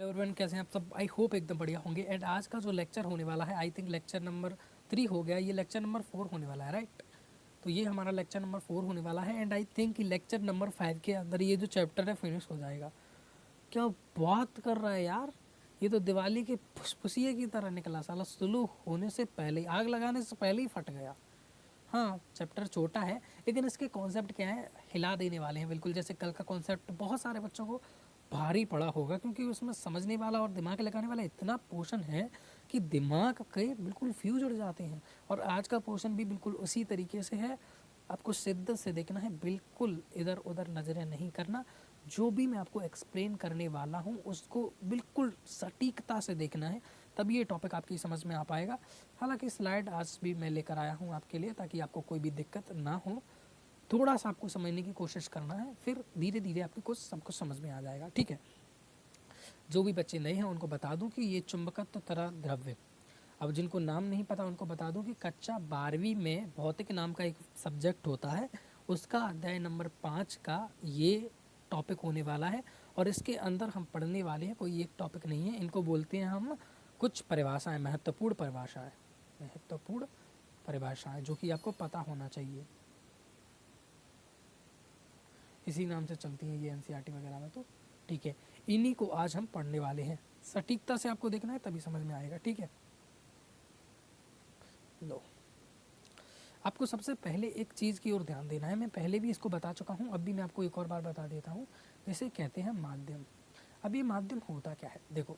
Hello everyone, कैसे हैं आप सब। आई होप एकदम बढ़िया होंगे। एंड आज का जो लेक्चर होने वाला है, आई थिंक लेक्चर नंबर 3 हो गया, ये लेक्चर नंबर 4 होने वाला है, राइट। तो ये हमारा लेक्चर नंबर 4 होने वाला है। एंड आई थिंक कि लेक्चर नंबर 5 के अंदर ये जो चैप्टर है फिनिश हो जाएगा। क्या बात कर रहा है यार, ये तो दिवाली के फुसफुसिए की तरह निकला साला, शुरू होने से पहले ही, आग लगाने से पहले ही फट गया। हाँ, चैप्टर छोटा है लेकिन इसके कॉन्सेप्ट क्या है, हिला देने वाले हैं बिल्कुल। जैसे कल का कॉन्सेप्ट बहुत सारे बच्चों को भारी पड़ा होगा, क्योंकि उसमें समझने वाला और दिमाग लगाने वाला इतना पोर्शन है कि दिमाग के बिल्कुल फ्यूज उड़ जाते हैं। और आज का पोर्शन भी बिल्कुल उसी तरीके से है। आपको शिद्दत से देखना है, बिल्कुल इधर उधर नज़रें नहीं करना। जो भी मैं आपको एक्सप्लेन करने वाला हूँ उसको बिल्कुल सटीकता से देखना है, तभी ये टॉपिक आपकी समझ में आ पाएगा। हालांकि स्लाइड आज भी मैं लेकर आया हूँ आपके लिए, ताकि आपको कोई भी दिक्कत ना हो। थोड़ा सा आपको समझने की कोशिश करना है, फिर धीरे धीरे आपको कुछ सब कुछ समझ में आ जाएगा, ठीक है। जो भी बच्चे नए हैं उनको बता दूं कि ये चुंबकत्व तरल द्रव्य, अब जिनको नाम नहीं पता उनको बता दूं कि कक्षा 12वीं में भौतिक नाम का एक सब्जेक्ट होता है, उसका अध्याय नंबर 5 का ये टॉपिक होने वाला है। और इसके अंदर हम पढ़ने वाले हैं, कोई एक टॉपिक नहीं है, इनको बोलते हैं हम कुछ परिभाषाएं, महत्वपूर्ण परिभाषाएं, महत्वपूर्ण परिभाषाएं जो कि आपको पता होना चाहिए। इसी नाम से चलती हैं ये एनसीईआरटी वगैरह में, तो ठीक है। इन्हीं को आज हम पढ़ने वाले हैं। सटीकता से आपको देखना है, तभी समझ में आएगा, ठीक है। लो, आपको सबसे पहले एक चीज़ की ओर ध्यान देना है। मैं पहले भी इसको बता चुका हूँ, अब भी मैं आपको एक और बार बता देता हूँ। जिसे कहते हैं माध्यम। अब ये माध्यम होता क्या है, देखो।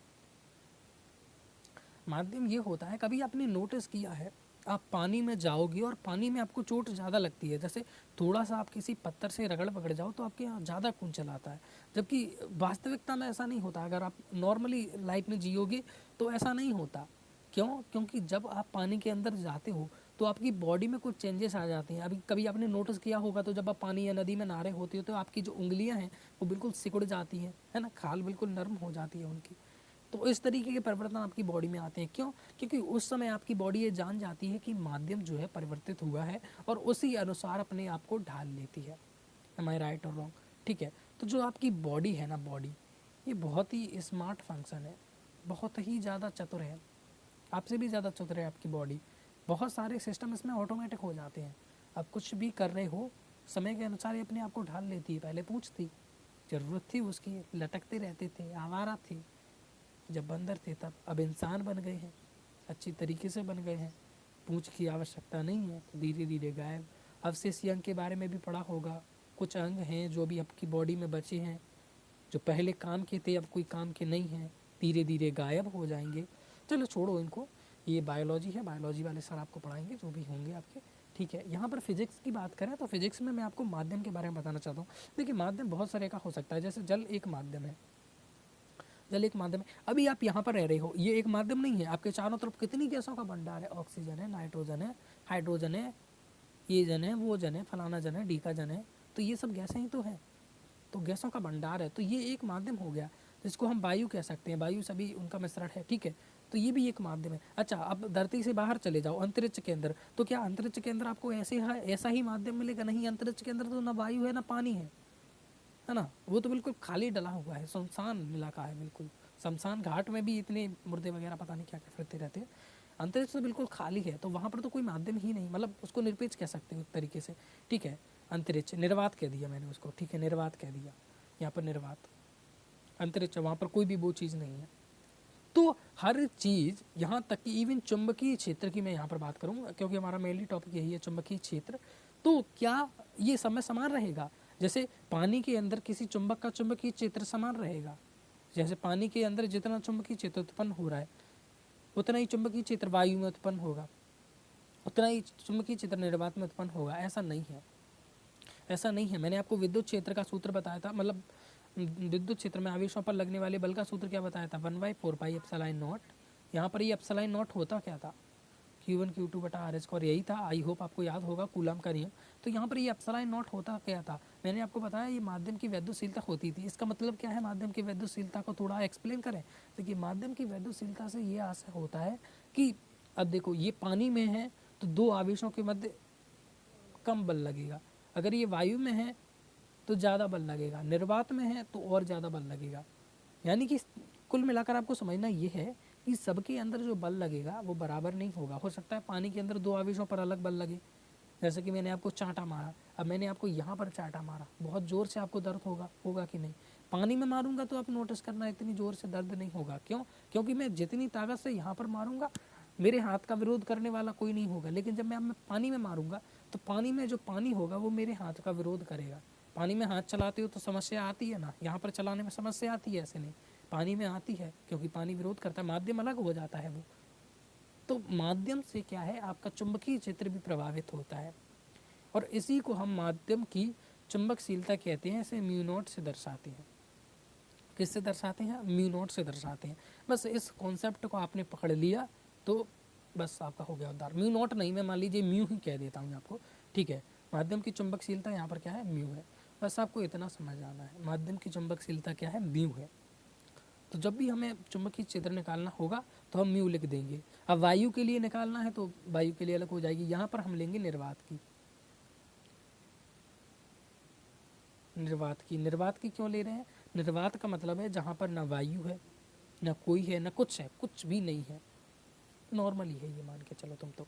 माध्यम ये होता है, कभी आपने नोटिस किया है, आप पानी में जाओगे और पानी में आपको चोट ज़्यादा लगती है। जैसे थोड़ा सा आप किसी पत्थर से रगड़ पकड़ जाओ तो आपके यहाँ ज़्यादा खून चला आता है, जबकि वास्तविकता में ऐसा नहीं होता। अगर आप नॉर्मली लाइफ में जियोगे तो ऐसा नहीं होता। क्यों? क्योंकि जब आप पानी के अंदर जाते हो तो आपकी बॉडी में कुछ चेंजेस आ जाते हैं। अभी कभी आपने नोटिस किया होगा, तो जब आप पानी या नदी में नहा रहे होते हो तो आपकी जो उंगलियां हैं वो बिल्कुल सिकुड़ जाती हैं, है ना, खाल बिल्कुल नरम हो जाती है उनकी। तो इस तरीके के परिवर्तन आपकी बॉडी में आते हैं। क्यों? क्योंकि उस समय आपकी बॉडी ये जान जाती है कि माध्यम जो है परिवर्तित हुआ है, और उसी अनुसार अपने आप को ढाल लेती है। एम आई राइट और रॉन्ग? ठीक है। तो जो आपकी बॉडी है ना, बॉडी ये बहुत ही स्मार्ट फंक्शन है, बहुत ही ज़्यादा चतुर है, आपसे भी ज़्यादा चतुर है आपकी बॉडी। बहुत सारे सिस्टम इसमें ऑटोमेटिक हो जाते हैं। अब कुछ भी कर रहे हो, समय के अनुसार ये अपने आप को ढाल लेती है। पहले पूछती, ज़रूरत थी उसकी, लटकते रहते थे, आवारा थी जब बंदर थे तब। अब इंसान बन गए हैं, अच्छी तरीके से बन गए हैं, पूंछ की आवश्यकता नहीं है, तो धीरे धीरे गायब। अवशेष अंग के बारे में भी पढ़ा होगा, कुछ अंग हैं जो भी आपकी बॉडी में बचे हैं, जो पहले काम के थे अब कोई काम के नहीं हैं, धीरे धीरे गायब हो जाएंगे। चलो छोड़ो इनको, ये बायोलॉजी है, बायोलॉजी वाले सर आपको पढ़ाएंगे जो भी होंगे आपके, ठीक है। यहाँ पर फिजिक्स की बात करें तो फिजिक्स में मैं आपको माध्यम के बारे में बताना चाहता हूँ। देखिए, माध्यम बहुत सारे का हो सकता है। जैसे जल एक माध्यम है, जल एक माध्यम है। अभी आप यहाँ पर रह रहे हो, ये एक माध्यम नहीं है? आपके चारों तरफ कितनी गैसों का भंडार है, ऑक्सीजन है, नाइट्रोजन है, हाइड्रोजन है, ये जन है, वो जन है, फलाना जन है, डी का जन है, तो ये सब गैसें ही तो है। तो गैसों का भंडार है, तो ये एक माध्यम हो गया, जिसको हम वायु कह सकते हैं। वायु सभी उनका मिश्रण है, ठीक है। तो ये भी एक माध्यम है। अच्छा, अब धरती से बाहर चले जाओ, अंतरिक्ष के अंदर, तो क्या अंतरिक्ष के अंदर आपको ऐसा ही माध्यम मिलेगा? नहीं, अंतरिक्ष के अंदर तो ना वायु है ना पानी है ना। वो तो बिल्कुल खाली डला हुआ है, सुनसान इलाका है बिल्कुल। शमशान घाट में भी इतने मुर्दे वगैरह पता नहीं क्या क्या फिरते रहते हैं। अंतरिक्ष तो बिल्कुल खाली है, तो वहाँ पर तो कोई माध्यम ही नहीं, मतलब उसको निरपेक्ष कह सकते हो एक तरीके से, ठीक है। अंतरिक्ष निर्वात कह दिया मैंने उसको, ठीक है, निर्वात कह दिया। यहाँ पर निर्वात अंतरिक्ष, वहाँ पर कोई भी वो चीज़ नहीं है। तो हर चीज़, यहाँ तक कि इवन चुंबकीय क्षेत्र की मैं यहाँ पर बात करूँ, क्योंकि हमारा मेनली टॉपिक यही है, चुंबकीय क्षेत्र। तो क्या ये समय समान रहेगा? जैसे पानी के अंदर किसी चुंबक का चुंबकीय क्षेत्र समान रहेगा? जैसे पानी के अंदर जितना चुंबकीय क्षेत्र उत्पन्न हो रहा है, उतना ही चुंबकीय क्षेत्र वायु में उत्पन्न होगा, उतना ही चुंबकीय क्षेत्र निर्वात में उत्पन्न होगा? ऐसा नहीं है, ऐसा नहीं है। मैंने आपको विद्युत क्षेत्र का सूत्र बताया था, मतलब विद्युत क्षेत्र में आवेशों पर लगने वाले बल का सूत्र क्या बताया था? 1/4 पाई एप्सिलॉन नॉट। यहाँ पर ये एप्सिलॉन नॉट होता क्या था? Q1 Q2 बटा आर एच, और यही था, आई होप आपको याद होगा, कूलम का नियम। तो यहाँ पर ये एप्सिलॉन नॉट होता क्या था? मैंने आपको बताया ये माध्यम की वैद्युशीलता होती थी। इसका मतलब क्या है? माध्यम की वैद्युशीलता को थोड़ा एक्सप्लेन करें। देखिए, माध्यम की वैद्युशीलता से ये आशय होता है कि अब देखो, ये पानी में है तो दो आवेशों के मध्य कम बल लगेगा। अगर ये वायु में है तो ज़्यादा बल लगेगा, निर्वात में है तो और ज़्यादा बल लगेगा। यानी कि कुल मिलाकर आपको समझना ये है कि सबके अंदर जो बल लगेगा वो बराबर नहीं होगा। हो सकता है पानी के अंदर दो आवेशों पर अलग बल लगे, जैसे कि मैंने आपको चांटा मारा, अब मैंने आपको यहाँ पर चांटा मारा, बहुत ज़ोर से आपको दर्द होगा कि नहीं? पानी में मारूंगा तो आप नोटिस करना इतनी ज़ोर से दर्द नहीं होगा। क्यों? क्योंकि मैं जितनी ताकत से यहाँ पर मारूंगा मेरे हाथ का विरोध करने वाला कोई नहीं होगा। लेकिन जब मैं पानी में मारूंगा तो पानी में जो पानी होगा वो मेरे हाथ का विरोध करेगा। पानी में हाथ चलाते हो तो समस्या आती है ना, यहाँ पर चलाने में समस्या आती है? ऐसे नहीं, पानी में आती है, क्योंकि पानी विरोध करता है, माध्यम अलग हो जाता है वो। तो माध्यम से क्या है, आपका चुंबकीय क्षेत्र भी प्रभावित होता है, और इसी को हम माध्यम की चुंबकशीलता कहते हैं। इसे म्यू नॉट से दर्शाते हैं। किससे दर्शाते हैं? म्यू नॉट से दर्शाते हैं। बस इस कॉन्सेप्ट को आपने पकड़ लिया तो बस आपका हो गया उद्धार। म्यू नॉट नहीं, मैं मान लीजिए म्यू ही कह देता हूँ आपको, ठीक है। माध्यम की चुंबकशीलता यहाँ पर क्या है? म्यू है। बस आपको इतना समझ आना है, माध्यम की चुंबकशीलता क्या है? म्यू है। तो जब भी हमें चुंबकीय क्षेत्र निकालना होगा तो हम म्यू लिख देंगे। अब वायु के लिए निकालना है तो वायु के लिए अलग हो जाएगी। यहाँ पर हम लेंगे निर्वात की। निर्वात की क्यों ले रहे हैं? निर्वात का मतलब है जहाँ पर ना वायु है, ना कोई है, ना कुछ है, कुछ भी नहीं है, नॉर्मली है, ये मान के चलो तुम तो,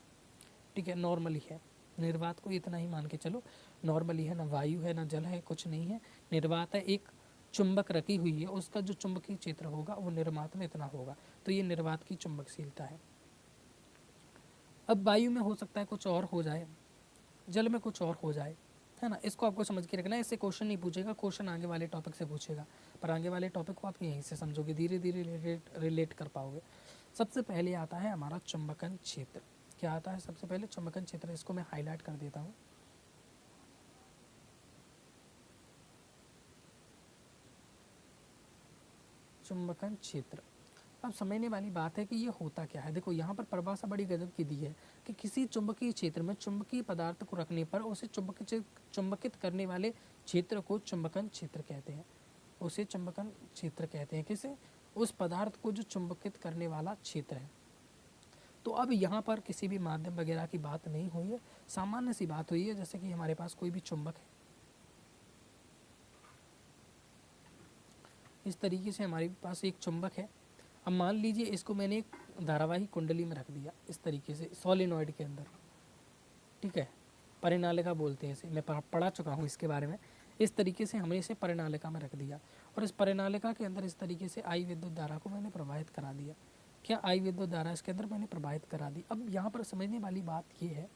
ठीक है, नॉर्मली है। निर्वात को इतना ही मान के चलो, नॉर्मली है, ना वायु है, ना जल है, कुछ नहीं है, निर्वात है। एक चुंबक रखी हुई है, उसका जो चुंबकीय क्षेत्र होगा वो निर्वात में इतना होगा। तो ये निर्वात की चुंबकशीलता है। अब वायु में हो सकता है कुछ और हो जाए, जल में कुछ और हो जाए, है ना। इसको आपको समझ के रखना है। इससे क्वेश्चन नहीं पूछेगा, क्वेश्चन आगे वाले टॉपिक से पूछेगा, पर आगे वाले टॉपिक को आप यहीं से समझोगे, धीरे धीरे रिलेट कर पाओगे। सबसे पहले आता है हमारा चुंबकन क्षेत्र। क्या आता है सबसे पहले? चुंबकन क्षेत्र। इसको मैं हाईलाइट कर देता हूँ। चुंबकन क्षेत्र। अब समझने वाली बात है कि ये होता क्या है। देखो यहाँ पर परिभाषा बड़ी गजब की दी है कि किसी चुंबकीय क्षेत्र में चुंबकीय पदार्थ को रखने पर उसे चुंबकित करने वाले क्षेत्र को चुंबकन क्षेत्र कहते हैं। उसे चुंबकन क्षेत्र कहते हैं। किसे? उस पदार्थ को जो चुंबकित करने वाला क्षेत्र है। तो अब यहाँ पर किसी भी माध्यम वगैरह की बात नहीं हुई है, सामान्य सी बात हुई है। जैसे कि हमारे पास कोई भी चुंबक है, इस तरीके से हमारे पास एक चुंबक है। अब मान लीजिए इसको मैंने एक धारावाही कुंडली में रख दिया, इस तरीके से सॉलिनॉइड के अंदर, ठीक है। परिनालिका बोलते हैं इसे, मैं पढ़ा चुका हूँ इसके बारे में। इस तरीके से हमने इसे परिनालिका में रख दिया, और इस परिनालिका के अंदर इस तरीके से आई विद्युत धारा को मैंने प्रवाहित करा दिया। क्या आई विद्युत धारा इसके अंदर मैंने प्रवाहित करा दी। अब यहाँ पर समझने वाली बात यह है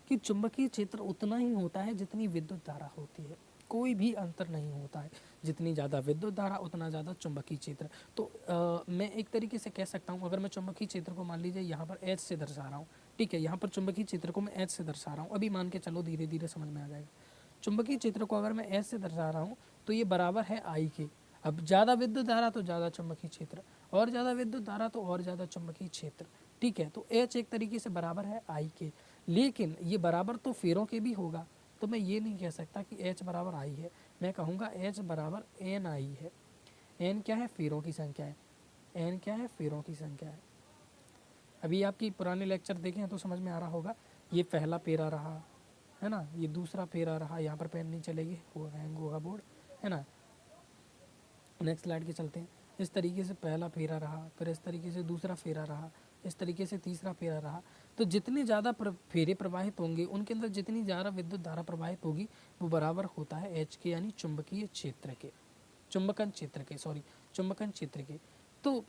कि चुंबकीय क्षेत्र उतना ही होता है जितनी विद्युत धारा होती है, कोई भी अंतर नहीं होता है। जितनी ज़्यादा विद्युत धारा उतना ज़्यादा चुंबकीय क्षेत्र। तो मैं एक तरीके से कह सकता हूँ, अगर मैं चुंबकीय क्षेत्र को मान लीजिए यहाँ पर एच से दर्शा रहा हूँ, ठीक है, यहाँ पर चुंबकीय क्षेत्र को मैं एच से दर्शा रहा हूँ। अभी मान के चलो, धीरे धीरे समझ में आ जाएगा। चुंबकीय क्षेत्र को अगर मैं एच से दर्शा रहा हूँ तो ये बराबर है आई के। अब ज़्यादा विद्युत धारा तो ज़्यादा चुंबकीय क्षेत्र, और ज़्यादा विद्युत धारा तो और ज़्यादा चुंबकीय क्षेत्र, ठीक है। तो एच एक तरीके से बराबर है आई के। लेकिन ये बराबर तो फेरों के भी होगा, तो मैं ये नहीं कह सकता कि एच बराबर आई है। मैं कहूँगा एच बराबर एन आई है। एन क्या है? फेरों की संख्या है। एन क्या है? फेरों की संख्या है। अभी आपकी पुराने लेक्चर देखें तो समझ में आ रहा होगा। ये पहला पेरा रहा है ना, ये दूसरा पेरा रहा, यहाँ पर पेन नहीं चलेगी, वो हैंग होगा बोर्ड, है ना। नेक्स्ट स्लाइड के चलते हैं। इस तरीके से पहला फेरा रहा, फिर इस तरीके से दूसरा फेरा रहा, इस तरीके से तीसरा फेरा रहा। तो जितने ज़्यादा फेरे प्रवाहित होंगे उनके अंदर जितनी ज़्यादा विद्युत धारा प्रवाहित होगी वो बराबर होता है एच के, यानी चुंबकीय क्षेत्र के, चुंबकन क्षेत्र के, सॉरी, चुंबकन क्षेत्र के। तो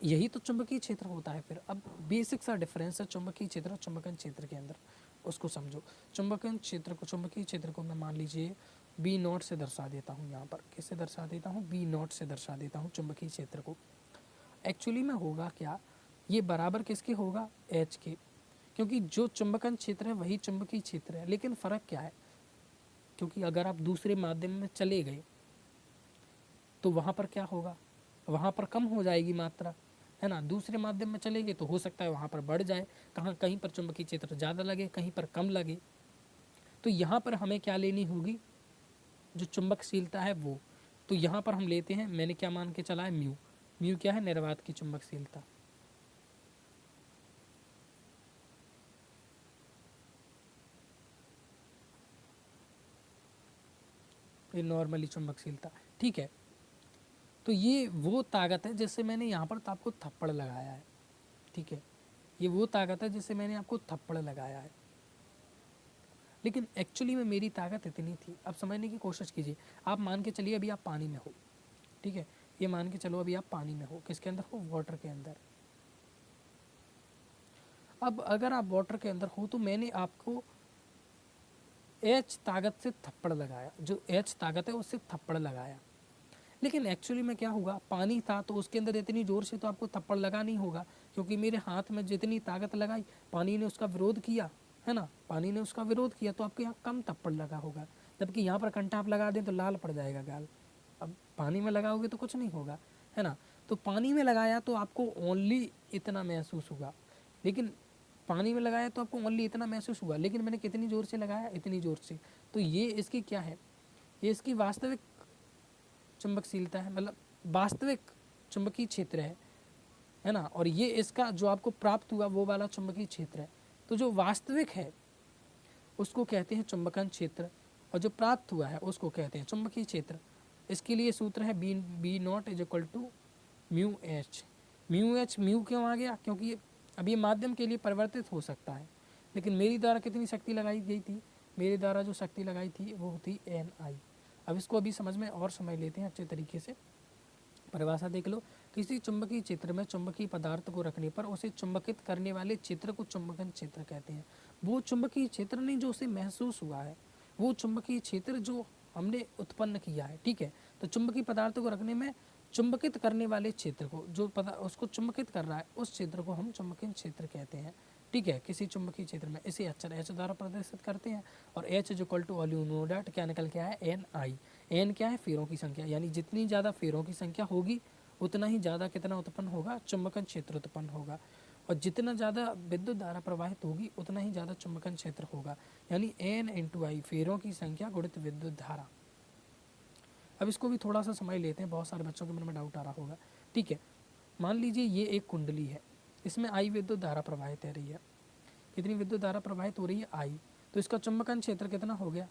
यही तो चुंबकीय क्षेत्र होता है। फिर अब बेसिक सा डिफरेंस है चुंबकीय क्षेत्र और चुंबकन क्षेत्र के अंदर, उसको समझो। चुंबकन क्षेत्र को, चुंबकीय क्षेत्र को मैं मान लीजिए बी नॉट से दर्शा देता हूँ। यहाँ पर किससे दर्शा देता हूँ? बी नॉट से दर्शा देता हूँ चुंबकीय क्षेत्र को। एक्चुअली में होगा क्या, ये बराबर किसके होगा? एच के, क्योंकि जो चुंबकन क्षेत्र है वही चुंबकीय क्षेत्र है। लेकिन फ़र्क क्या है, क्योंकि अगर आप दूसरे माध्यम में चले गए तो वहाँ पर क्या होगा? वहाँ पर कम हो जाएगी मात्रा, है ना। दूसरे माध्यम में चले गए तो हो सकता है वहाँ पर बढ़ जाए, कहीं पर चुंबकीय क्षेत्र ज़्यादा लगे, कहीं पर कम लगे। तो यहाँ पर हमें क्या लेनी होगी? जो चुंबकशीलता है वो। तो यहाँ पर हम लेते हैं, मैंने क्या मान के चला है? म्यू। म्यू क्या है? निर्वात की चुंबकशीलता। ये नॉर्मली चुंबकशीलता, ठीक है। तो ये वो ताकत है जिससे मैंने यहाँ पर तो आपको थप्पड़ लगाया है, ठीक है, ये वो ताकत है जिससे मैंने आपको थप्पड़ लगाया है। लेकिन एक्चुअली में मेरी ताकत इतनी थी, अब समझने की कोशिश कीजिए। आप मान के चलिए अभी आप पानी में हो, ठीक है, ये मान के चलो अभी आप पानी में हो, किसके अंदर हो, वाटर के अंदर। अब अगर आप वाटर के अंदर हो तो मैंने आपको एच ताकत से थप्पड़ लगाया, जो एच ताकत है उससे थप्पड़ लगाया। लेकिन एक्चुअली में क्या होगा, पानी था तो उसके अंदर इतनी जोर से तो आपको थप्पड़ लगा नहीं होगा, क्योंकि मेरे हाथ में जितनी ताकत लगाई पानी ने उसका विरोध किया, है ना, पानी ने उसका विरोध किया, तो आपके यहाँ कम थप्पड़ लगा होगा। जबकि यहाँ पर कंटा आप लगा दें तो लाल पड़ जाएगा गाल, अब पानी में लगाओगे तो कुछ नहीं होगा, है ना। तो पानी में लगाया तो आपको ओनली इतना महसूस हुआ, लेकिन पानी में लगाया तो आपको ओनली इतना महसूस हुआ, लेकिन मैंने कितनी ज़ोर से लगाया, इतनी ज़ोर से। तो ये इसकी क्या है, ये इसकी वास्तविक चुंबकशीलता है, मतलब वास्तविक चुंबकीय क्षेत्र है ना। और ये इसका जो आपको प्राप्त हुआ वो वाला चुंबकीय क्षेत्र है। तो जो वास्तविक है उसको कहते हैं चुंबकन क्षेत्र, और जो प्राप्त हुआ है उसको कहते हैं चुंबकीय क्षेत्र। इसके लिए सूत्र है B naught is equal to mu H. Mu H mu क्यों आ गया, क्योंकि अब ये माध्यम के लिए परिवर्तित हो सकता है। लेकिन मेरी द्वारा कितनी शक्ति लगाई गई थी, मेरे द्वारा जो शक्ति लगाई थी वो थी एन आई। अब इसको अभी समझ में और समझ लेते हैं अच्छे तरीके से। परिभाषा देख लो, किसी चुंबकीय क्षेत्र में चुंबकीय पदार्थ को रखने पर उसे चुंबकित करने वाले क्षेत्र को चुंबकन क्षेत्र कहते हैं। वो चुंबकीय क्षेत्र नहीं जो उसे महसूस हुआ है, वो चुंबकीय क्षेत्र जो हमने उत्पन्न किया है, ठीक है। तो चुंबकीय पदार्थ को रखने में चुंबकित करने वाले क्षेत्र को, जो उसको चुंबकित कर रहा है उस क्षेत्र को हम चुंबकीय क्षेत्र कहते हैं, ठीक है। किसी चुंबकीय क्षेत्र में इसे अक्षर एच द्वारा प्रदर्शित करते हैं, और H is equal to all you know that क्या निकल के आया, एन आई। एन क्या है, फेरों की संख्या, यानी जितनी ज़्यादा फेरों की संख्या होगी उतना ही ज़्यादा कितना उत्पन्न होगा, चुंबकन क्षेत्र उत्पन्न होगा। और जितना ज़्यादा विद्युत धारा प्रवाहित होगी उतना ही ज़्यादा चुंबकन क्षेत्र होगा, यानी एन इंटू आई, फेरों की संख्या गुणित विद्युत धारा। अब इसको भी थोड़ा सा समझ लेते हैं, बहुत सारे बच्चों के मन में डाउट आ रहा होगा, ठीक है। मान लीजिए ये एक कुंडली है, इसमें आई विद्युत धारा प्रवाहित हो रही है। कितनी विद्युत धारा प्रवाहित हो रही है, आई। तो इसका चुंबकन क्षेत्र कितना हो गया,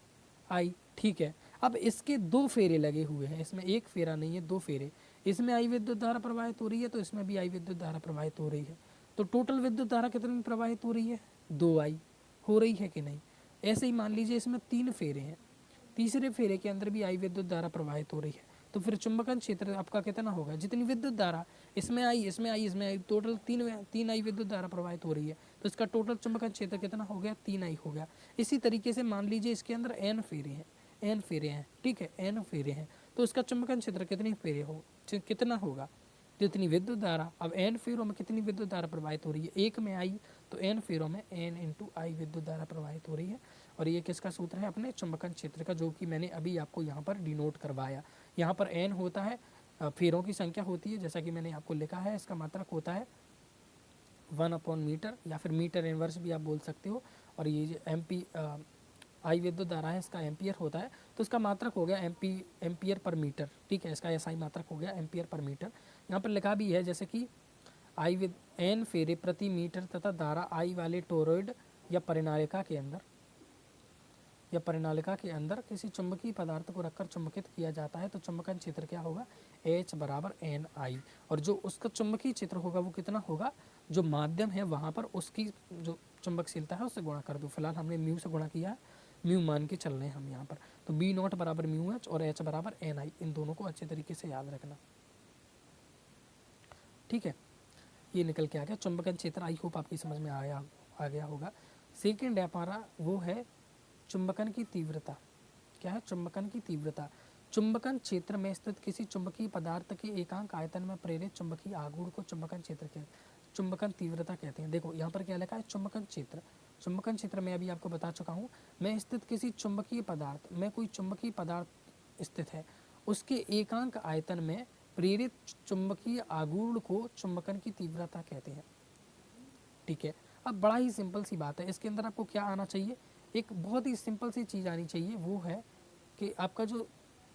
आई, ठीक है। अब इसके दो फेरे लगे हुए हैं, इसमें एक फेरा नहीं है, दो फेरे। इसमें आई विद्युत धारा प्रवाहित हो रही है तो इसमें भी आई विद्युत धारा प्रवाहित हो रही है। तो टोटल विद्युत धारा कितनी प्रवाहित हो रही है, दो आई हो रही है कि नहीं। ऐसे ही मान लीजिए इसमें तीन फेरे हैं, तीसरे फेरे के अंदर भी आई विद्युत धारा प्रवाहित हो रही है। तो फिर चुंबकन क्षेत्र आपका कितना होगा, जितनी विद्युत धारा इसमें आई, इसमें आई, इसमें आई, टोटल तीन आई विद्युत धारा प्रवाहित हो रही है, तो इसका टोटल चुंबकन क्षेत्र कितना हो गया, तीन आई हो गया। इसी तरीके से मान लीजिए इसके अंदर एन फेरे हैं, एन फेरे हैं, ठीक है, एन फेरे हैं, तो इसका चुंबकन क्षेत्र कितने फेरे हो, कितना होगा, जितनी विद्युत धारा। अब एन फेरों में कितनी विद्युत धारा प्रवाहित हो रही है, एक में आई, तो एन फेरों में एन इंटू आई विद्युत धारा प्रवाहित हो रही है। और ये किसका सूत्र है, अपने चुंबकन क्षेत्र का, जो कि मैंने अभी आपको यहाँ पर डिनोट करवाया। यहाँ पर एन होता है फेरों की संख्या होती है, जैसा कि मैंने आपको लिखा है, इसका मात्रक होता है 1/मीटर, या फिर मीटर इनवर्स भी आप बोल सकते हो। और ये जो आई विद्युत धारा है इसका एम्पियर होता है, तो इसका मात्रक हो गया एम्पियर पर मीटर, ठीक है, इसका ऐसा ही मात्रक हो गया एम्पियर पर मीटर। यहाँ पर लिखा भी है जैसे कि आई विद एन फेरे प्रति मीटर तथा धारा आई वाले टोरॉइड या परिनालिका के अंदर किसी चुंबकीय पदार्थ को रखकर चुंबकित किया जाता है, तो चुंबकन क्षेत्र क्या होगा, H बराबर एन आई। और जो उसका चुंबकीय क्षेत्र होगा वो कितना होगा, जो माध्यम है वहाँ पर उसकी जो चुंबकशीलता है उससे गुणा कर दो। फिलहाल हमने म्यू से गुणा किया है, म्यू मान के चल रहे हैं हम यहाँ पर। तो बी नॉट बराबर म्यू एच और एच बराबर एन आई, इन दोनों को अच्छे तरीके से याद रखना, ठीक है। ये निकल के आ गया चुंबकन क्षेत्र, आई होप आपकी समझ में आ गया होगा। सेकेंड है हमारा, वो है चुंबकन की तीव्रता। क्या है, चुंबकन की तीव्रता। चुंबकन क्षेत्र में स्थित किसी चुंबकीय पदार्थ के एकांक आयतन में प्रेरित चुंबकीय आघूर्ण को चुंबकन क्षेत्र के चुंबकन तीव्रता कहते हैं। देखो यहाँ पर क्या लिखा है, चुंबकन क्षेत्र। चुंबकन क्षेत्र में अभी आपको बता चुका हूँ, मैं स्थित किसी चुंबकीय पदार्थ में, कोई चुंबकीय पदार्थ स्थित है, उसके एकांक आयतन में प्रेरित चुंबकीय आघूर्ण को चुंबकन की तीव्रता कहते हैं, ठीक है। अब बड़ा ही सिंपल सी बात है, इसके अंदर आपको क्या आना चाहिए, एक बहुत ही सिंपल सी चीज़ आनी चाहिए, वो है कि आपका जो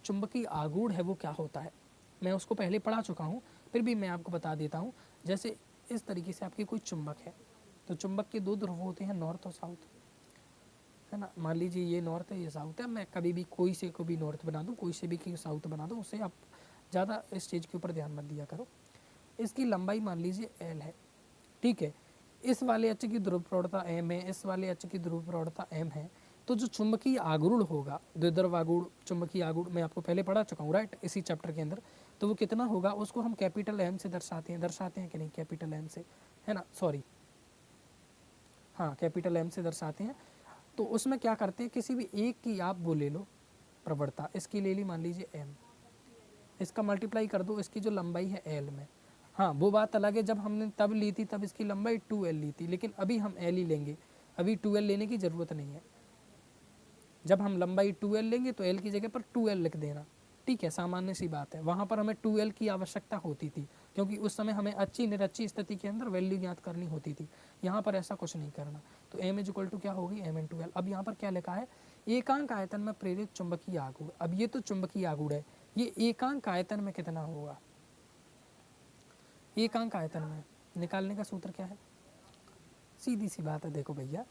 चुंबकीय आघूर्ण है वो क्या होता है। मैं उसको पहले पढ़ा चुका हूँ, फिर भी मैं आपको बता देता हूँ। जैसे इस तरीके से आपकी कोई चुंबक है, तो चुंबक के दो ध्रुव होते हैं, नॉर्थ और साउथ, है ना। मान लीजिए ये नॉर्थ है, ये साउथ है, मैं कभी भी कोई से को भी नॉर्थ बना दूँ, कोई से भी साउथ बना दूँ, उससे आप ज़्यादा इस चीज़ के ऊपर ध्यान मत दिया करो। इसकी लंबाई मान लीजिए L है, ठीक है। इस वाले अक्ष की ध्रुव प्रवणता m है, इस वाले अक्ष की ध्रुव प्रवणता m है। तो जो चुंबकीय आघूर्ण होगा, द्विध्रुव आघूर्ण, चुंबकीय आघूर्ण मैं आपको पहले पढ़ा चुका हूँ, राइट, इसी चैप्टर के अंदर। तो वो कितना होगा उसको हम कैपिटल M से दर्शाते हैं कि नहीं, कैपिटल M से, है ना, सॉरी, हाँ कैपिटल M से दर्शाते हैं। तो उसमें क्या करते हैं, किसी भी एक की आप वो ले लो प्रवणता, इसकी ले ली मान लीजिए m, इसका मल्टीप्लाई कर दो, इसकी जो लंबाई है L में। हाँ वो बात अलग है, जब हमने तब ली थी तब इसकी लंबाई 2L ली थी, लेकिन अभी हम L ही लेंगे, अभी 2L लेने की ज़रूरत नहीं है। जब हम लंबाई 2L लेंगे तो L की जगह पर 2L लिख देना, ठीक है, सामान्य सी बात है। वहाँ पर हमें 2L की आवश्यकता होती थी, क्योंकि उस समय हमें अच्छी निरच्ची स्थिति के अंदर वैल्यू ज्ञात करनी होती थी। यहाँ पर ऐसा कुछ नहीं करना। तो m इज इक्वल टू क्या होगी, m इंटू L। अब यहाँ पर क्या लिखा है, एकांक आयतन में प्रेरित चुंबकीय आघूर्ण। अब ये तो चुंबकीय आघूर्ण है, ये एकांक आयतन में कितना होगा, एकांक आयतन में निकालने का सूत्र क्या है, सीधी सी बात है। देखो भैया,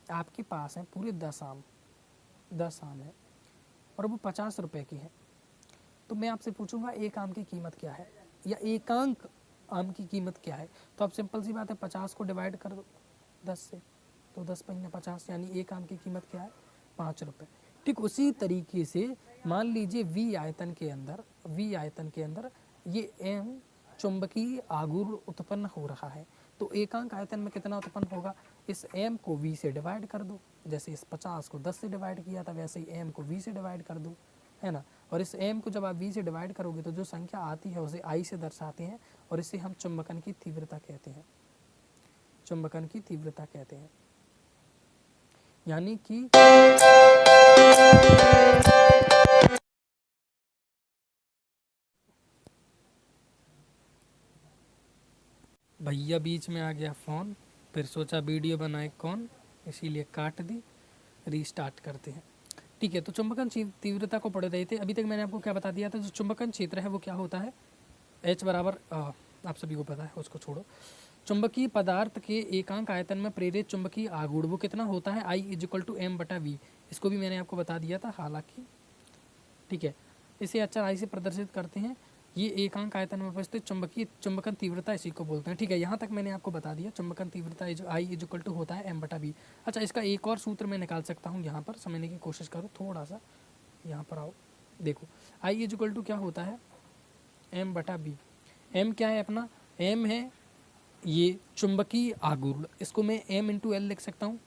आपके पास है पूरे 10 आम है और वो 50 रुपए की है। तो मैं आपसे पूछूंगा एक आम की कीमत क्या है, या एकांक आम की कीमत क्या है। तो आप सिंपल सी बात है, 50 को डिवाइड कर दो 10 से, तो 10 पंगे 50, यानी एक आम की कीमत क्या है, 5 रुपये। ठीक उसी तरीके से मान लीजिए V आयतन के अंदर ये M चुंबकीय आघूर्ण उत्पन्न हो रहा है। तो एकांक आयतन में कितना उत्पन्न होगा, इस m को v से डिवाइड कर दो, जैसे इस 50 को 10 से डिवाइड किया था वैसे ही m को v से डिवाइड कर दो, है ना। और इस m को जब आप v से डिवाइड करोगे तो जो संख्या आती है उसे I से दर्शाते हैं, और इसे हम चुंबकन की तीव्रता कहते हैं, चुंबकन की तीव्रता कहते हैं। यानी कि भैया बीच में आ गया फ़ोन, फिर सोचा वीडियो बनाए कौन, इसीलिए काट दी, रीस्टार्ट करते हैं। ठीक है, तो चुंबकन तीव्रता को पढ़ रहे थे। अभी तक मैंने आपको क्या बता दिया था, जो चुंबकन क्षेत्र है वो क्या होता है, H बराबर आप सभी को पता है, उसको छोड़ो। चुंबकीय पदार्थ के एकांक आयतन में प्रेरित चुंबकीय आघूर्ण वो कितना होता है, I is equal to m/v। इसको भी मैंने आपको बता दिया था हालांकि, ठीक है। इसे अक्षर I से प्रदर्शित करते हैं। ये एकांक आयतन में उपस्थित चुंबकन तीव्रता इसी को बोलते हैं, ठीक है। यहाँ तक मैंने आपको बता दिया, चुंबकन तीव्रता I इज इक्वल टू होता है m/v। अच्छा, इसका एक और सूत्र मैं निकाल सकता हूँ, यहाँ पर समझने की कोशिश करो थोड़ा सा, यहाँ पर आओ, देखो I इज इक्वल टू क्या होता है, m/v। m क्या है अपना, m है ये चुंबकीय आघूर्ण, इसको मैं m इंटू एल लिख सकता हूँ।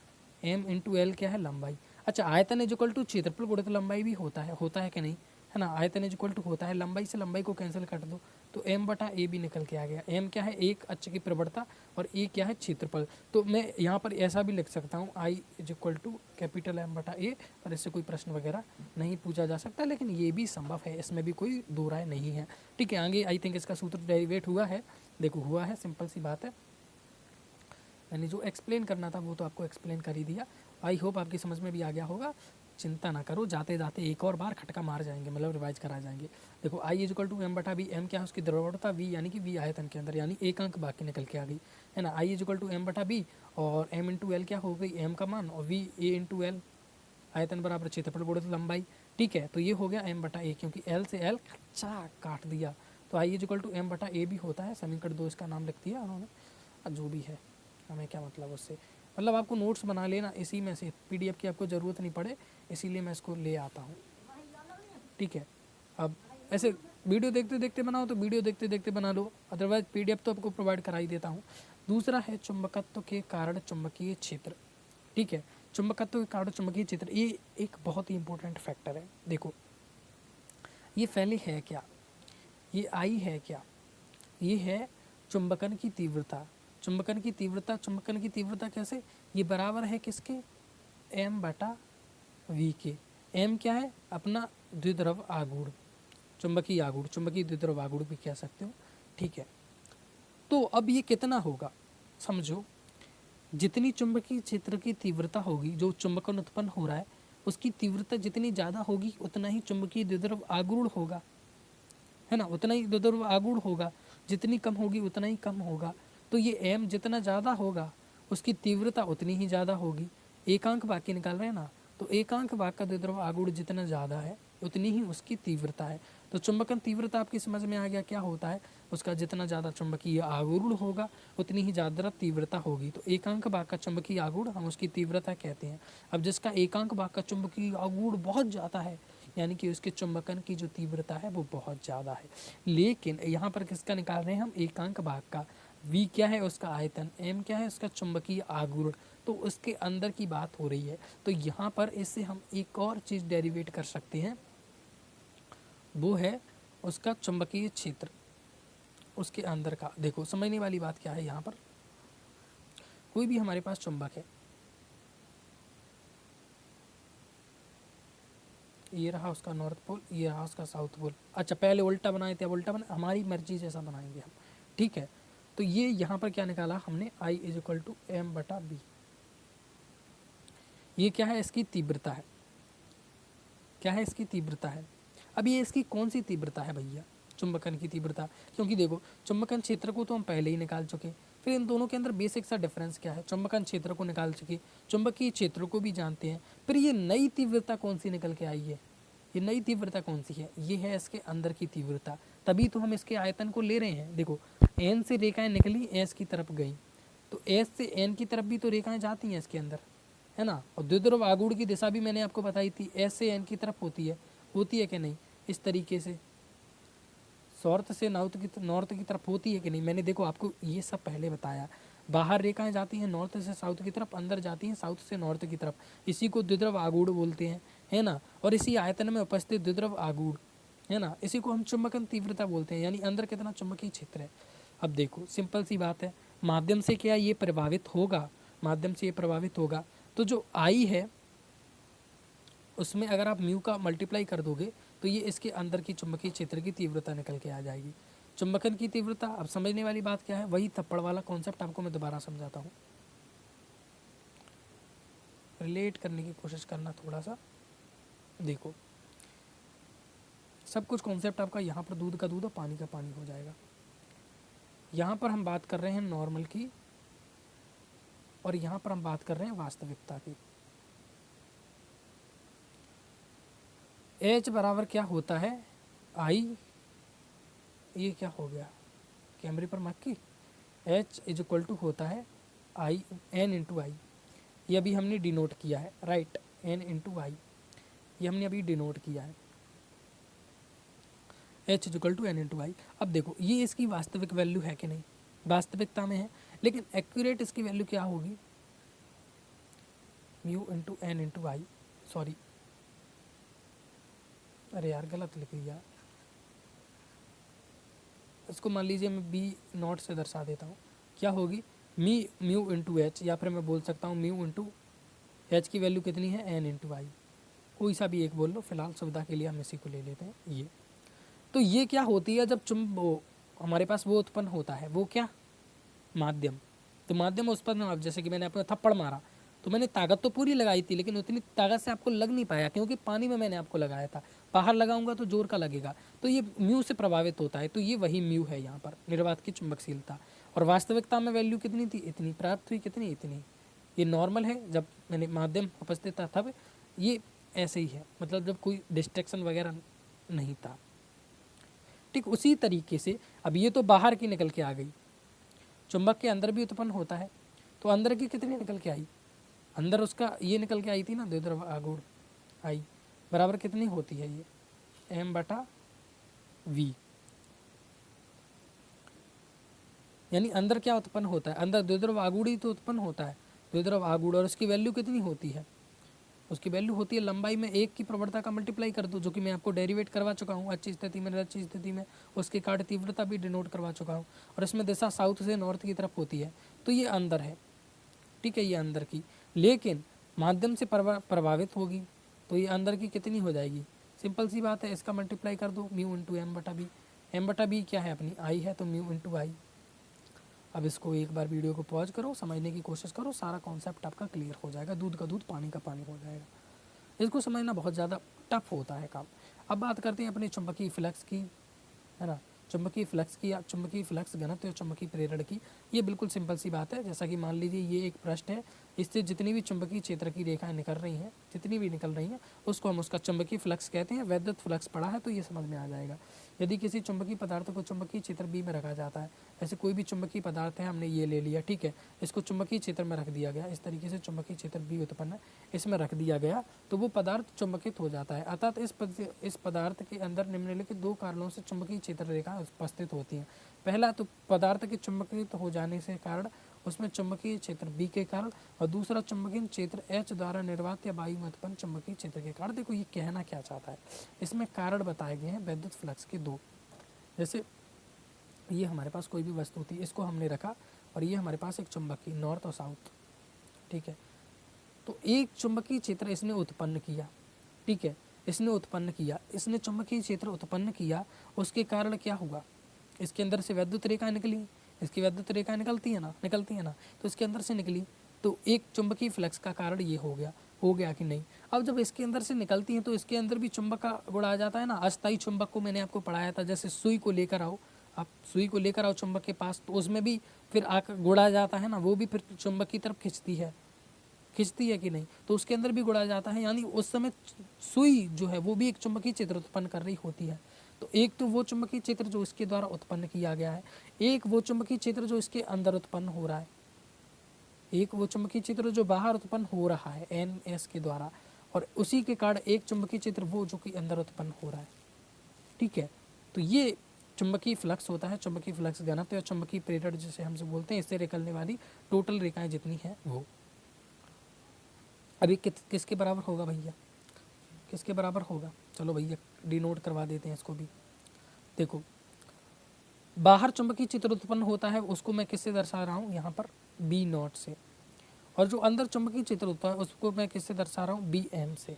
m इंटू एल क्या है, लंबाई। अच्छा, आयतन इज इक्वल टू क्षेत्रफल गुणित लंबाई भी होता है कि नहीं, है ना। आयतन इज इक्वल टू होता है, लंबाई से लंबाई को कैंसिल कर दो तो m/a भी निकल के आ गया। m क्या है, एक अक्ष की प्रवणता, और a क्या है, क्षेत्रफल। तो मैं यहाँ पर ऐसा भी लिख सकता हूँ, I is equal to capital M/a, और इससे कोई प्रश्न वगैरह नहीं पूछा जा सकता, लेकिन ये भी संभव है, इसमें भी कोई दो राय नहीं है, ठीक है। आगे आई थिंक इसका सूत्र डेरिवेट हुआ है, देखो हुआ है, सिंपल सी बात है। मैंने जो एक्सप्लेन करना था वो तो आपको एक्सप्लेन कर ही दिया। आई होप आपकी समझ में भी आ गया होगा। चिंता ना करो, जाते जाते एक और बार खटका मार जाएंगे, मतलब रिवाइज करा जाएंगे। देखो I is equal to m/v, m क्या है उसकी द्रव्यता, v यानी कि v आयतन के अंदर, यानी एक अंक बाकी निकल के आ गई, है ना। I is equal to m/v, और m इंटू एल क्या हो गई, m का मान, और v a इंटू एल, आयतन बराबर क्षेत्रफल गुणित लंबाई, ठीक है। तो ये हो गया m/a, क्योंकि l से l कच्चा काट दिया, तो I is equal to m/a भी होता है। समीकरण 2 इसका नाम लिख दिया उन्होंने, जो भी है हमें क्या मतलब उससे, मतलब आपको नोट्स बना लेना इसी में से, पीडीएफ की आपको ज़रूरत नहीं पड़े, इसीलिए मैं इसको ले आता हूँ, ठीक है। अब ऐसे वीडियो देखते देखते बनाओ तो वीडियो देखते देखते बना लो, अदरवाइज पीडीएफ तो आपको प्रोवाइड करा ही देता हूँ। दूसरा है चुंबकत्व के कारण चुंबकीय क्षेत्र, ठीक है। चुंबकत्व के कारण चुंबकीय क्षेत्र, ये एक बहुत ही इंपॉर्टेंट फैक्टर है। देखो ये पहले है क्या, ये आई है क्या, ये है चुंबकन की तीव्रता। चुंबकन की तीव्रता कैसे, ये बराबर है किसके, m/v के। m क्या है, अपना द्विध्रुव आघूर्ण, चुंबकीय आघूर्ण, चुंबकीय द्विध्रुव आघूर्ण भी कह सकते हो, ठीक है। तो अब ये कितना होगा, समझो, जितनी चुंबकीय क्षेत्र की तीव्रता होगी, जो चुंबकन उत्पन्न हो रहा है उसकी तीव्रता जितनी ज़्यादा होगी उतना ही चुंबकीय द्विध्रुव आघूर्ण होगा, है ना, उतना ही द्विध्रुव आघूर्ण होगा। जितनी कम होगी उतना ही कम होगा। तो ये m जितना ज़्यादा होगा उसकी तीव्रता उतनी ही ज़्यादा होगी। एकांक भाग की निकाल रहे हैं ना, तो एकांक भाग का द्विध्रुव आघूर्ण जितना ज़्यादा है उतनी ही उसकी तीव्रता है। तो चुंबकन तीव्रता आपकी समझ में आ गया क्या होता है, उसका जितना ज़्यादा चुंबकीय आघूर्ण होगा उतनी ही ज़्यादा तीव्रता होगी। तो एकांक भाग का चुंबकीय आघूर्ण हम उसकी तीव्रता कहते हैं। अब जिसका एकांक भाग का चुंबकीय आघूर्ण बहुत ज़्यादा है, यानी कि उसके चुंबकन की जो तीव्रता है वो बहुत ज़्यादा है। लेकिन यहाँ पर किसका निकाल रहे हैं हम, एकांक भाग का। V क्या है, उसका आयतन, M क्या है, उसका चुंबकीय आघूर्ण, तो उसके अंदर की बात हो रही है। तो यहाँ पर इससे हम एक और चीज़ डेरिवेट कर सकते हैं, वो है उसका चुंबकीय क्षेत्र उसके अंदर का। देखो समझने वाली बात क्या है, यहाँ पर कोई भी हमारे पास चुंबक है, ये रहा उसका नॉर्थ पोल, ये रहा उसका साउथ पोल। अच्छा पहले उल्टा बनाए थे, अब उल्टा बना, हमारी मर्जी जैसा बनाएंगे हम, ठीक है। तो ये यहाँ पर क्या निकाला हमने, I = M/B। ये क्या है, इसकी तीव्रता है, क्या है, इसकी तीव्रता है। अब ये इसकी कौन सी तीव्रता है भैया, चुंबकन की तीव्रता, क्योंकि देखो चुंबकन क्षेत्र को तो हम पहले ही निकाल चुके, फिर इन दोनों के अंदर बेसिक सा डिफरेंस क्या है, चुंबकन क्षेत्र को निकाल चुके, चुंबकीय क्षेत्र को भी जानते हैं, फिर ये नई तीव्रता कौन सी निकल के आई है, ये नई तीव्रता कौन सी है, ये है इसके अंदर की तीव्रता। तभी तो हम इसके आयतन को ले रहे हैं। देखो एन से रेखाएं निकली, एस की तरफ गई, तो एस से एन की तरफ भी तो रेखाएं जाती हैं इसके अंदर, है ना। और द्विध्रुव आघूर्ण की दिशा भी मैंने आपको बताई थी, एस से एन की तरफ होती है कि नहीं, इस तरीके से साउथ से नॉर्थ की तरफ होती है कि नहीं, मैंने देखो आपको ये सब पहले बताया। बाहर रेखाएं जाती हैं नॉर्थ से साउथ की तरफ, अंदर जाती हैं साउथ से नॉर्थ की तरफ, इसी को द्विध्रुव आघूर्ण बोलते हैं, है ना। और इसी आयतन में उपस्थित द्विध्रुव आघूर्ण, है ना, इसी को हम चुंबकन तीव्रता बोलते हैं, यानी अंदर कितना चुंबकीय क्षेत्र है। अब देखो सिंपल सी बात है, माध्यम से क्या ये प्रभावित होगा, माध्यम से ये प्रभावित होगा, तो जो आई है उसमें अगर आप म्यू का मल्टीप्लाई कर दोगे तो ये इसके अंदर की चुंबकीय क्षेत्र की तीव्रता निकल के आ जाएगी। चुंबकन की तीव्रता, अब समझने वाली बात क्या है, वही थप्पड़ वाला कॉन्सेप्ट आपको मैं दोबारा समझाता हूँ, रिलेट करने की कोशिश करना थोड़ा सा। देखो सब कुछ कॉन्सेप्ट आपका यहाँ पर दूध का दूध और पानी का पानी हो जाएगा। यहाँ पर हम बात कर रहे हैं नॉर्मल की, और यहाँ पर हम बात कर रहे हैं वास्तविकता की। H बराबर क्या होता है, I, ये क्या हो गया कैमरे पर मक्खी, H = होता है N/I, ये अभी हमने डिनोट किया है, राइट, N/I, ये हमने अभी डिनोट किया है, H = N/I। अब देखो ये इसकी वास्तविक वैल्यू है कि नहीं, वास्तविकता में है, लेकिन एक्यूरेट इसकी वैल्यू क्या होगी, μ/N/I, सॉरी अरे यार गलत लिख दिया, इसको मान लीजिए मैं B0 से दर्शा देता हूँ, क्या होगी μ/H, या फिर मैं बोल सकता हूँ μ/H की वैल्यू कितनी है, N/I, कोई सा भी एक बोल लो, फिलहाल सुविधा के लिए हम इसी को ले लेते हैं ये। तो ये क्या होती है, जब हमारे पास वो उत्पन्न होता है, वो क्या, माध्यम, तो माध्यम उत्पन्न, अब जैसे कि मैंने आपको थप्पड़ मारा तो मैंने ताकत तो पूरी लगाई थी, लेकिन उतनी ताकत से आपको लग नहीं पाया, क्योंकि पानी में मैंने आपको लगाया था, बाहर लगाऊंगा तो जोर का लगेगा, तो ये म्यू से प्रभावित होता है, तो ये वही म्यू है यहाँ पर निर्वात की चुंबकशीलता। और वास्तविकता में वैल्यू कितनी थी, इतनी प्राप्त हुई, कितनी, इतनी। ये नॉर्मल है, जब मैंने माध्यम उपस्थित था तब ये ऐसे ही है, मतलब जब कोई डिस्ट्रैक्शन वगैरह नहीं था, ठीक। उसी तरीके से अब ये तो बाहर की निकल के आ गई, चुंबक के अंदर भी उत्पन्न होता है, तो अंदर की कितनी निकल के आई, अंदर उसका ये निकल के आई थी ना, द्विध्रुव आघूर्ण I बराबर कितनी होती है, ये M/V, यानी अंदर क्या उत्पन्न होता है, अंदर द्विध्रुव आघूर्ण ही तो उत्पन्न होता है, द्विध्रुव आघूर्ण, और उसकी वैल्यू कितनी होती है, उसकी वैल्यू होती है लंबाई में एक की प्रवणता का मल्टीप्लाई कर दो, जो कि मैं आपको डेरिवेट करवा चुका हूँ अच्छी स्थिति में, अच्छी स्थिति में उसके काट तीव्रता भी डिनोट करवा चुका हूँ, और इसमें दिशा साउथ से नॉर्थ की तरफ होती है, तो ये अंदर है, ठीक है, ये अंदर की, लेकिन माध्यम से प्रभावित होगी, तो ये अंदर की कितनी हो जाएगी, सिंपल सी बात है, इसका मल्टीप्लाई कर दो μ/M/B, M/B क्या है अपनी I है, तो μ/I। अब इसको एक बार वीडियो को पॉज करो, समझने की कोशिश करो, सारा कॉन्सेप्ट आपका क्लियर हो जाएगा, दूध का दूध पानी का पानी हो जाएगा। इसको समझना बहुत ज़्यादा टफ होता है काम। अब बात करते हैं अपने चुंबकीय फ्लक्स की, है ना। चुंबकीय फ्लक्स की, चुंबकीय फ्लक्स घनत्व या चुंबकीय प्रेरण की। ये बिल्कुल सिंपल सी बात है। जैसा कि मान लीजिए ये एक पृष्ठ है, इससे जितनी भी चुंबकीय क्षेत्र की रेखाएं निकल रही हैं, जितनी भी निकल रही हैं, उसको हम उसका चुंबकीय फ्लक्स कहते हैं। वैद्युत फ्लक्स पढ़ा है तो ये समझ में आ जाएगा। यदि किसी चुंबकीय पदार्थ को चुंबकीय क्षेत्र बी में रखा जाता है, ऐसे कोई भी चुंबकीय पदार्थ है, हमने ये ले लिया, ठीक है, इसको चुंबकीय क्षेत्र में रख दिया गया, इस तरीके से चुंबकीय क्षेत्र बी उत्पन्न है, इसमें रख दिया गया, तो वो पदार्थ चुंबकित हो जाता है। अर्थात इस पदार्थ के अंदर निम्नलिखित दो कारणों से चुंबकीय क्षेत्र रेखा उपस्थित होती हैं। पहला तो पदार्थ के चुंबकित हो जाने से कारण उसमें चुंबकीय क्षेत्र बी के कारण, और दूसरा चुंबकीय क्षेत्र एच द्वारा निर्वात या वायु में उत्पन्न चुंबकीय क्षेत्र के कारण। देखो ये कहना क्या चाहता है, इसमें कारण बताए गए हैं वैद्युत फ्लक्स के दो। जैसे ये हमारे पास कोई भी वस्तु थी, इसको हमने रखा, और ये हमारे पास एक चुंबकीय नॉर्थ और साउथ, ठीक है, तो एक चुंबकीय क्षेत्र इसने उत्पन्न किया, ठीक है, इसने उत्पन्न किया, इसने चुंबकीय क्षेत्र उत्पन्न किया, उसके कारण क्या हुआ, इसके अंदर से वैद्युत रेखाएं निकली, इसकी वैद्युत रेखाएं निकलती है ना, तो इसके अंदर से निकली, तो एक चुंबकीय फ्लक्स का कारण ये हो गया कि नहीं। अब जब इसके अंदर से निकलती हैं तो इसके अंदर भी चुंबक का गुण आ जाता है ना। अस्थायी चुंबक को मैंने आपको पढ़ाया था, जैसे सुई को लेकर आओ, आप सुई को लेकर आओ चुंबक के पास, तो उसमें भी फिर आकर गुण आ जाता है ना, वो भी फिर चुंबक की तरफ खिंचती है कि नहीं, तो उसके अंदर भी गुड़ा जाता है। यानी उस समय सुई जो है वो भी एक चुंबकीय क्षेत्र उत्पन्न कर रही होती है। तो एक तो वो चुंबकीय क्षेत्र जो इसके द्वारा उत्पन्न किया गया है, एक वो चुंबकीय क्षेत्र जो इसके अंदर उत्पन्न हो रहा है, एक वो चुंबकीय क्षेत्र जो बाहर उत्पन्न हो रहा है एन एस के द्वारा, और उसी के कारण एक चुंबकीय क्षेत्र वो जो कि अंदर उत्पन्न हो रहा है, ठीक है। तो ये चुंबकीय फ्लक्स होता है, चुंबकीय फ्लक्स घनत्व या चुंबकीय प्रेरण जिसे हमसे बोलते हैं, इससे निकलने वाली टोटल रेखाएं जितनी है वो। अभी किसके बराबर होगा भैया, किसके बराबर होगा, चलो भैया डिनोट करवा देते हैं इसको भी। देखो बाहर चुंबकीय क्षेत्र उत्पन्न होता है, उसको मैं किससे दर्शा रहा हूँ, यहाँ पर बी नॉट से, और जो अंदर चुंबकीय क्षेत्र होता है उसको मैं किससे दर्शा रहा हूँ, बी एम से,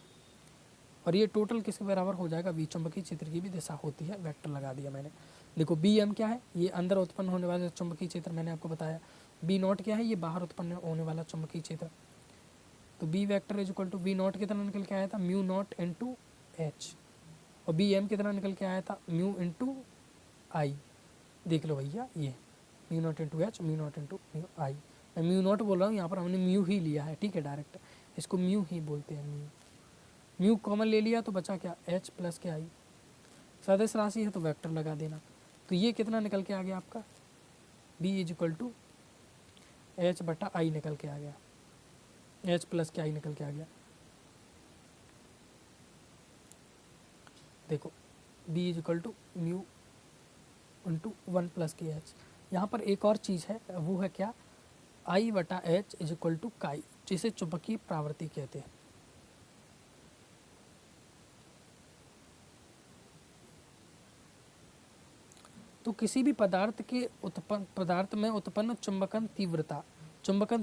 और ये टोटल किसके बराबर हो जाएगा, वी चुंबकीय क्षेत्र की भी दिशा होती है, वेक्टर लगा दिया मैंने। देखो बी एम क्या है, ये अंदर उत्पन्न होने वाला चुंबकीय क्षेत्र मैंने आपको बताया, बी नॉट क्या है, ये बाहर उत्पन्न होने वाला चुंबकीय क्षेत्र। तो B vector is equal to B naught कितना निकल के आया था, म्यू नॉट इंटू एच, और बी एम कितना निकल के आया था, म्यू इंटू आई। देख लो भैया ये mu naught into H, mu naught into mu I. मैं म्यू नॉट बोल रहा हूँ, यहाँ पर हमने म्यू ही लिया है, ठीक है, डायरेक्ट इसको म्यू ही बोलते हैं। म्यू कॉमन ले लिया तो बचा क्या, एच प्लस के आई। सदिश राशि है तो वेक्टर लगा देना। तो ये कितना निकल के आ गया आपका, B is equal to H बटा आई निकल के आ गया, एच प्लस के आई निकल के आ गया। देखो B is equal to mu into 1 plus K H. यहाँ पर एक और चीज़ है, वो है क्या, आई बटा एच इज इक्वल टू काई, जिसे चुंबकीय प्रावृत्ति कहते हैं। तो किसी भी पदार्थ में उत्पन्न चुंबकन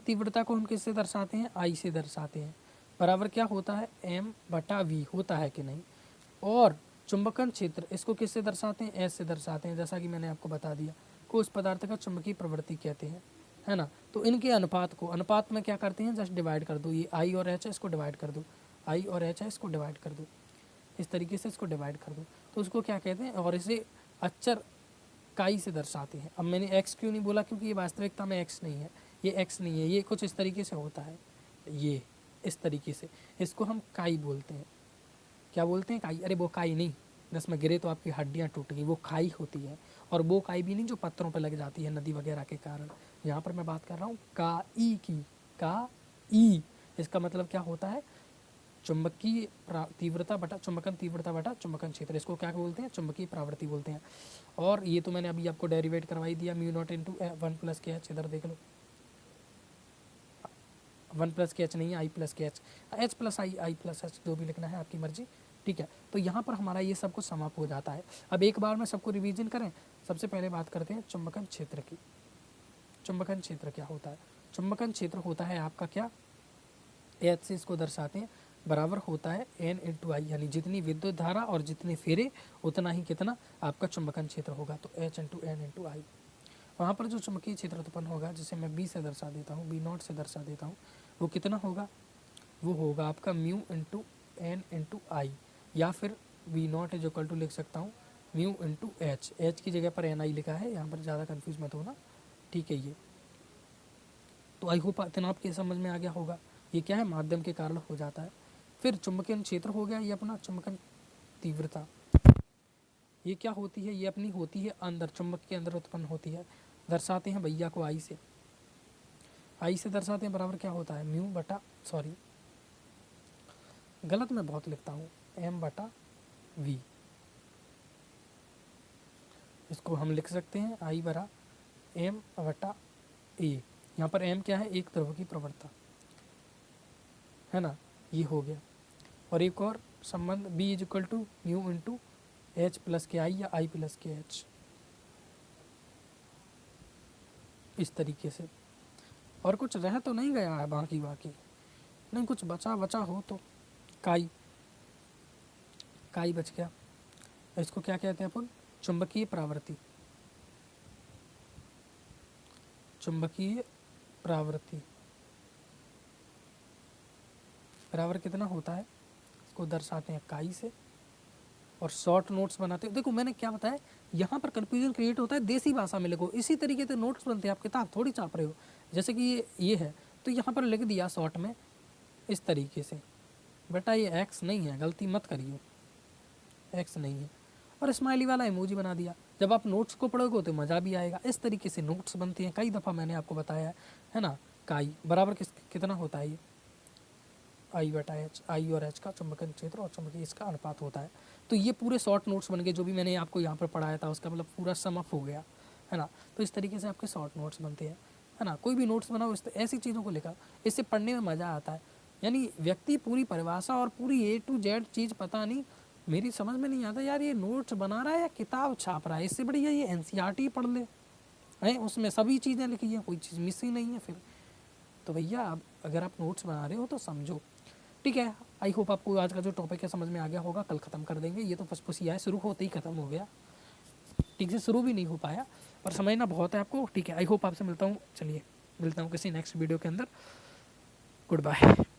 तीव्रता को हम किससे दर्शाते हैं, आई से दर्शाते हैं। बराबर क्या होता है, एम बटा वी होता है कि नहीं। और चुंबकन क्षेत्र इसको किससे दर्शाते हैं, एस से दर्शाते हैं, जैसा कि मैंने आपको बता दिया, को उस पदार्थ का चुंबकीय प्रवृत्ति कहते हैं, है ना। तो इनके अनुपात में क्या करते हैं, जस्ट डिवाइड कर दो, ये आई और एच है इसको डिवाइड कर दो, आई और एच है इसको डिवाइड कर दो, इस तरीके से इसको डिवाइड कर दो, तो उसको क्या कहते हैं, और इसे अक्षर काई से दर्शाते हैं। अब मैंने एक्स क्यों नहीं बोला, क्योंकि ये वास्तविकता में एक्स नहीं है, ये एक्स नहीं है, ये कुछ इस तरीके से होता है, ये इस तरीके से, इसको हम काई बोलते हैं। क्या बोलते हैं, काई। अरे वो काई नहीं, जिसमें गिरे तो आपकी हड्डियाँ टूट गई, वो खाई होती है। और वो काई भी नहीं जो पत्थरों पर लग जाती है नदी वगैरह के कारण। यहाँ पर मैं बात कर रहा हूँ काई की, काई। इसका मतलब क्या होता है, चुंबकीय तीव्रता बटा चुंबकन तीव्रता बटा चुंबकन क्षेत्र, इसको क्या बोलते हैं, चुंबकीय प्रावृत्ति बोलते हैं। और ये तो मैंने अभी आपको डेरिवेट करवाई दिया, mu naught into 1 plus K H, इधर देख लो 1 प्लस के एच नहीं, आई plus K H, H plus आई, आई प्लस एच, जो भी लिखना है आपकी मर्जी, ठीक है। तो यहाँ पर हमारा ये सब कुछ समाप्त हो जाता है। अब एक बार में सबको रिवीजन करें। सबसे पहले बात करते हैं चुंबकन क्षेत्र की। चुंबकन क्षेत्र क्या होता है, चुंबकन क्षेत्र होता है आपका क्या, एच से इसको दर्शाते हैं, बराबर होता है एन इंटू आई, यानी जितनी विद्युत धारा और जितने फेरे उतना ही कितना आपका चुंबकन क्षेत्र होगा। तो एच इंटू एन इंटू आई। वहाँ पर जो चुंबकीय क्षेत्र उत्पन्न होगा, जिसे मैं बी से दर्शा देता हूँ, बी नॉट से दर्शा देता हूँ, वो कितना होगा, वो होगा आपका mu into N into I, या फिर V naught is equal to लिख सकता हूँ म्यू इंटू एच, एच की जगह पर एन आई लिखा है, यहाँ पर ज़्यादा कन्फ्यूज मत होना, ठीक है। ये तो आई होप इतना आपके समझ में आ गया होगा। ये क्या है, माध्यम के कारण हो जाता है। फिर चुंबकीय क्षेत्र हो गया, ये अपना चुंबकन तीव्रता, ये क्या होती है, ये अपनी होती है अंदर, चुंबक के अंदर उत्पन्न होती है। दर्शाते हैं भैया को आई से, आई से दर्शाते हैं, बराबर क्या होता है, म्यू बटा, सॉरी गलत मैं बहुत लिखता हूँ, एम बटा वी। इसको हम लिख सकते हैं आई बरा एम बटा ए। यहाँ पर एम क्या है, एक द्रव की प्रवणता है ना, ये हो गया। और एक और संबंध B is equal to mu into H plus K I या आई प्लस के एच, इस तरीके से। और कुछ रह तो नहीं गया है बाकी नहीं, कुछ बचा हो तो काई, काई बच गया। इसको क्या कहते हैं अपन, चुंबकीय प्रावृत्ति, चुंबकीय प्रावृत्ति बराबर कितना होता है, इसको दर्शाते हैं काई से। और शॉर्ट नोट्स बनाते हैं। देखो मैंने क्या बताया, यहाँ पर कन्फ्यूजन क्रिएट होता है देसी भाषा में लिखो, इसी तरीके से नोट्स बनते हैं, आप किताब थोड़ी छाप रहे हो। जैसे कि ये है तो यहाँ पर लिख दिया शॉर्ट में इस तरीके से, बेटा ये एक्स नहीं है, गलती मत करियो, एक्स नहीं है। और स्माइली वाला इमोजी बना दिया। जब आप नोट्स को पढ़ोगे तो मज़ा भी आएगा। इस तरीके से नोट्स बनते हैं, कई दफ़ा मैंने आपको बताया है ना। काई बराबर कितना होता है, ये आई बटा एच, आई और एच का चुंबकन क्षेत्र और चुंबकीय इसका अनुपात होता है। तो ये पूरे शॉर्ट नोट्स बन गए, जो भी मैंने आपको यहाँ पर पढ़ाया था उसका मतलब पूरा समअप हो गया है ना। तो इस तरीके से आपके शॉर्ट नोट्स बनते हैं है ना। कोई भी नोट्स बनाओ ऐसी चीज़ों को लिखा, इससे पढ़ने में मज़ा आता है। यानी व्यक्ति पूरी परिभाषा और पूरी ए टू जेड चीज़ पता नहीं, मेरी समझ में नहीं आता यार, ये नोट्स बना रहा है या किताब छाप रहा है। इससे बढ़िया ये एनसीईआरटी पढ़ ले है, उसमें सभी चीज़ें लिखी हैं, कोई चीज़ मिस ही नहीं है फिर। तो भैया अब अगर आप नोट्स बना रहे हो तो समझो, ठीक है। आई होप आपको आज का जो टॉपिक है समझ में आ गया होगा। कल ख़त्म कर देंगे, ये तो फसफुसिया है, शुरू होते ही ख़त्म हो गया, ठीक से शुरू भी नहीं हो पाया, पर समझना बहुत है आपको, ठीक है। आई होप आपसे मिलता हूँ, चलिए मिलता हूँ किसी नेक्स्ट वीडियो के अंदर। Good bye.